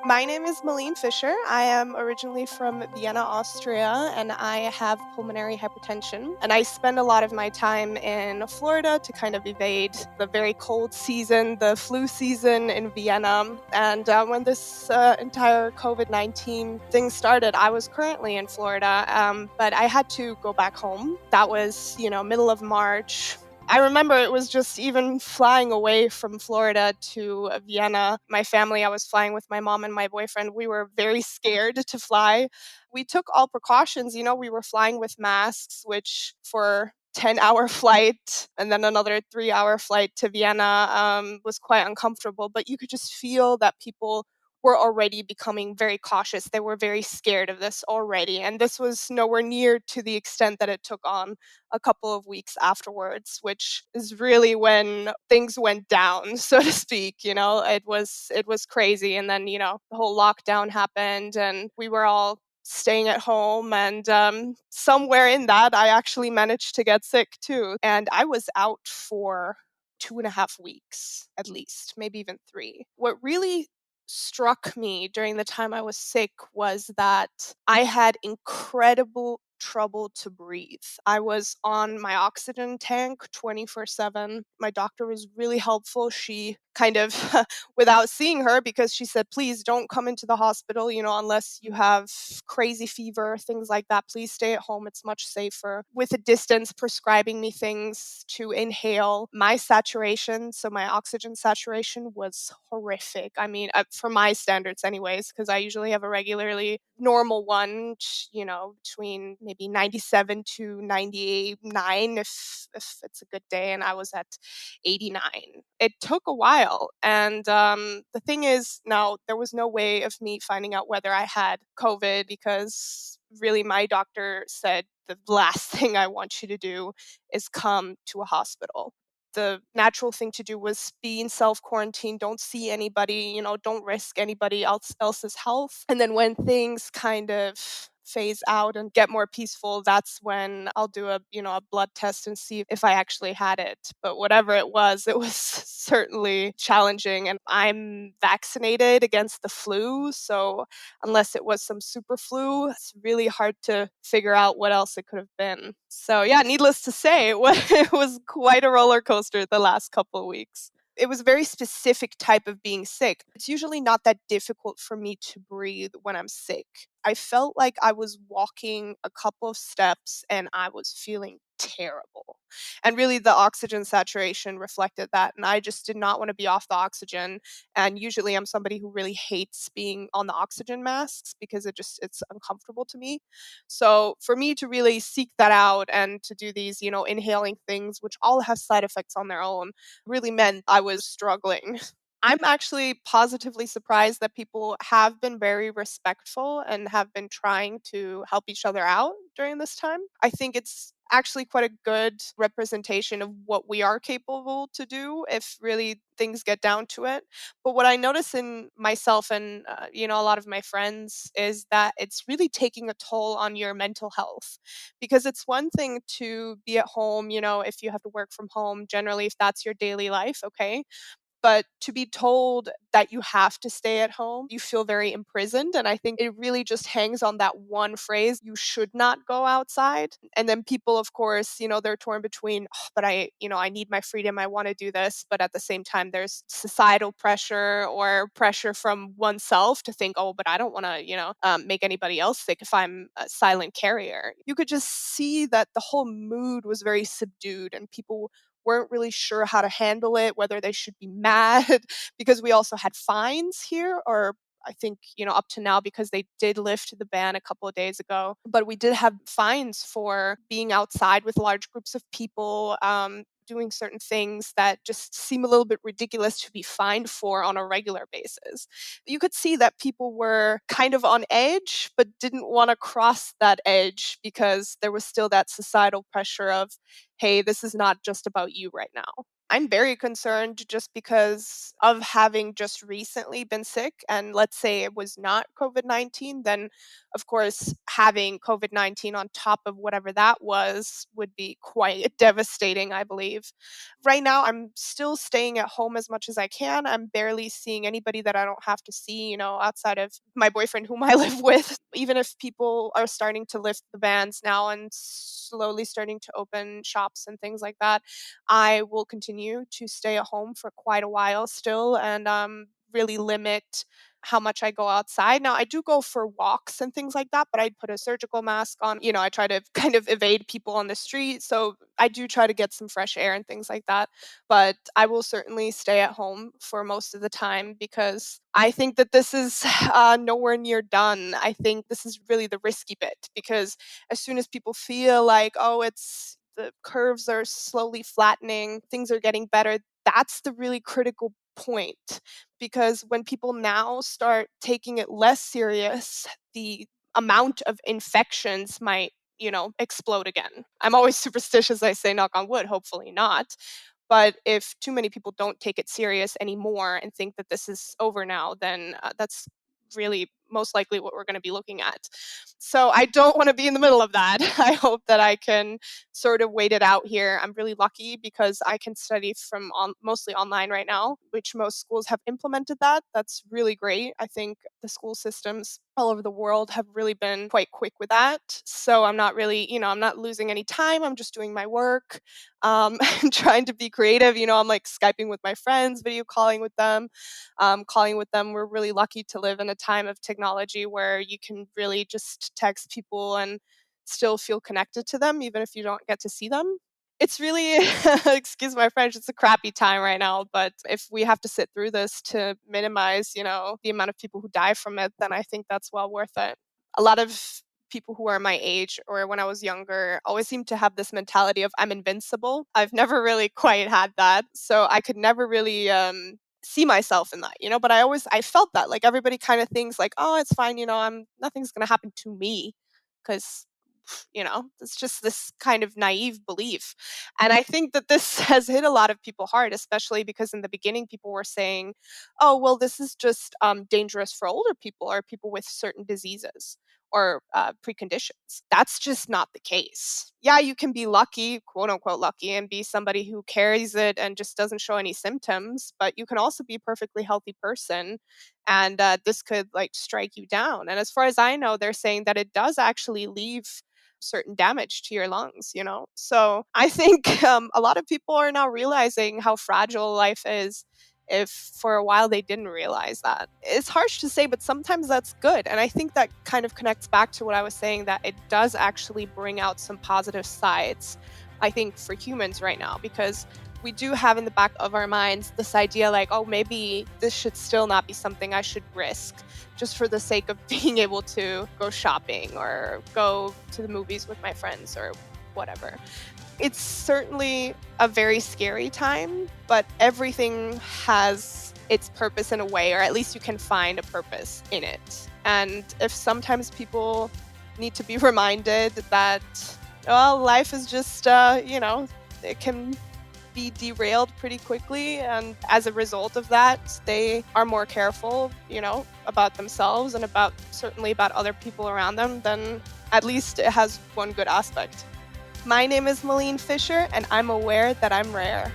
My name is Maleen Fischer. I am originally from Vienna, Austria, and I have pulmonary hypertension. And I spend a lot of my time in Florida to kind of evade the very cold season, the flu season in Vienna. And when this entire COVID-19 thing started, I was currently in Florida, but I had to go back home. That was, middle of March. I remember it was just even flying away from Florida to Vienna. My family, I was flying with my mom and my boyfriend. We were very scared to fly. We took all precautions. We were flying with masks, which for 10-hour flight and then another 3-hour flight to Vienna was quite uncomfortable. But you could just feel that people were already becoming very cautious. They were very scared of this already. And this was nowhere near to the extent that it took on a couple of weeks afterwards, which is really when things went down, so to speak. It was crazy. And then, the whole lockdown happened and we were all staying at home. And somewhere in that, I actually managed to get sick too. And I was out for 2.5 weeks at least, maybe even three. What really struck me during the time I was sick was that I had incredible trouble to breathe. I was on my oxygen tank 24/7. My doctor was really helpful. She kind of, without seeing her, because she said, please don't come into the hospital, unless you have crazy fever, things like that. Please stay at home. It's much safer. With a distance, prescribing me things to inhale. My saturation, so my oxygen saturation was horrific. I mean, for my standards, anyways, because I usually have a regularly normal one, between maybe 97 to 99 if it's a good day, and I was at 89. It took a while. And the thing is, now there was no way of me finding out whether I had COVID because really my doctor said the last thing I want you to do is come to a hospital. The natural thing to do was be in self quarantine, don't see anybody, don't risk anybody else's health. And then when things kind of phase out and get more peaceful, that's when I'll do a blood test and see if I actually had it. But whatever it was certainly challenging. And I'm vaccinated against the flu, so unless it was some super flu, it's really hard to figure out what else it could have been. So yeah, needless to say, it was quite a roller coaster the last couple of weeks. It was a very specific type of being sick. It's usually not that difficult for me to breathe when I'm sick. I felt like I was walking a couple of steps and I was feeling terrible. And really, the oxygen saturation reflected that. And I just did not want to be off the oxygen. And usually, I'm somebody who really hates being on the oxygen masks because it's uncomfortable to me. So for me to really seek that out and to do these, inhaling things, which all have side effects on their own, really meant I was struggling. I'm actually positively surprised that people have been very respectful and have been trying to help each other out during this time. I think it's actually quite a good representation of what we are capable to do if really things get down to it. But what I notice in myself and a lot of my friends is that it's really taking a toll on your mental health, because it's one thing to be at home, if you have to work from home, generally if that's your daily life, okay, but to be told that you have to stay at home, you feel very imprisoned. And I think it really just hangs on that one phrase, you should not go outside. And then people, of course, they're torn between, "Oh, but I need my freedom. I want to do this." But at the same time, there's societal pressure or pressure from oneself to think, oh, but I don't want to, make anybody else sick if I'm a silent carrier. You could just see that the whole mood was very subdued and people weren't really sure how to handle it, whether they should be mad because we also had fines here, or I think, up to now because they did lift the ban a couple of days ago. But we did have fines for being outside with large groups of people, doing certain things that just seem a little bit ridiculous to be fined for on a regular basis. You could see that people were kind of on edge, but didn't want to cross that edge because there was still that societal pressure of, hey, this is not just about you right now. I'm very concerned just because of having just recently been sick. And let's say it was not COVID-19, then of course, having COVID-19 on top of whatever that was would be quite devastating, I believe. Right now, I'm still staying at home as much as I can. I'm barely seeing anybody that I don't have to see, outside of my boyfriend, whom I live with. Even if people are starting to lift the bans now and slowly starting to open shops and things like that, I will continue to stay at home for quite a while still and really limit how much I go outside. Now, I do go for walks and things like that, but I put a surgical mask on. I try to kind of evade people on the street. So I do try to get some fresh air and things like that. But I will certainly stay at home for most of the time because I think that this is nowhere near done. I think this is really the risky bit because as soon as people feel like, oh, the curves are slowly flattening, things are getting better, that's the really critical point because when people now start taking it less serious, the amount of infections might, explode again. I'm always superstitious. I say, knock on wood, hopefully not. But if too many people don't take it serious anymore and think that this is over now, then that's really most likely what we're going to be looking at. So I don't want to be in the middle of that. I hope that I can sort of wait it out here. I'm really lucky because I can study from mostly online right now, which most schools have implemented that. That's really great. I think the school systems all over the world have really been quite quick with that. So I'm not really, I'm not losing any time. I'm just doing my work. I'm trying to be creative. I'm like Skyping with my friends, video calling with them, calling with them. We're really lucky to live in a time of technology where you can really just text people and still feel connected to them, even if you don't get to see them. It's really, excuse my French, it's a crappy time right now. But if we have to sit through this to minimize, the amount of people who die from it, then I think that's well worth it. A lot of people who are my age or when I was younger always seem to have this mentality of I'm invincible. I've never really quite had that. So I could never really see myself in that, but I felt that like everybody kind of thinks like, oh, it's fine, I'm nothing's going to happen to me because it's just this kind of naive belief. And I think that this has hit a lot of people hard, especially because in the beginning people were saying, oh, well, this is just dangerous for older people or people with certain diseases or preconditions. That's just not the case. Yeah, you can be lucky, quote unquote lucky, and be somebody who carries it and just doesn't show any symptoms, but you can also be a perfectly healthy person and this could like strike you down. And as far as I know, they're saying that it does actually leave certain damage to your lungs, So I think a lot of people are now realizing how fragile life is. If for a while they didn't realize that. It's harsh to say, but sometimes that's good. And I think that kind of connects back to what I was saying, that it does actually bring out some positive sides, I think, for humans right now, because we do have in the back of our minds this idea like, oh, maybe this should still not be something I should risk just for the sake of being able to go shopping or go to the movies with my friends or whatever. It's certainly a very scary time, but everything has its purpose in a way, or at least you can find a purpose in it. And if sometimes people need to be reminded that, well, life is just, it can be derailed pretty quickly. And as a result of that, they are more careful, about themselves and certainly about other people around them, then at least it has one good aspect. My name is Maleen Fischer, and I'm aware that I'm rare.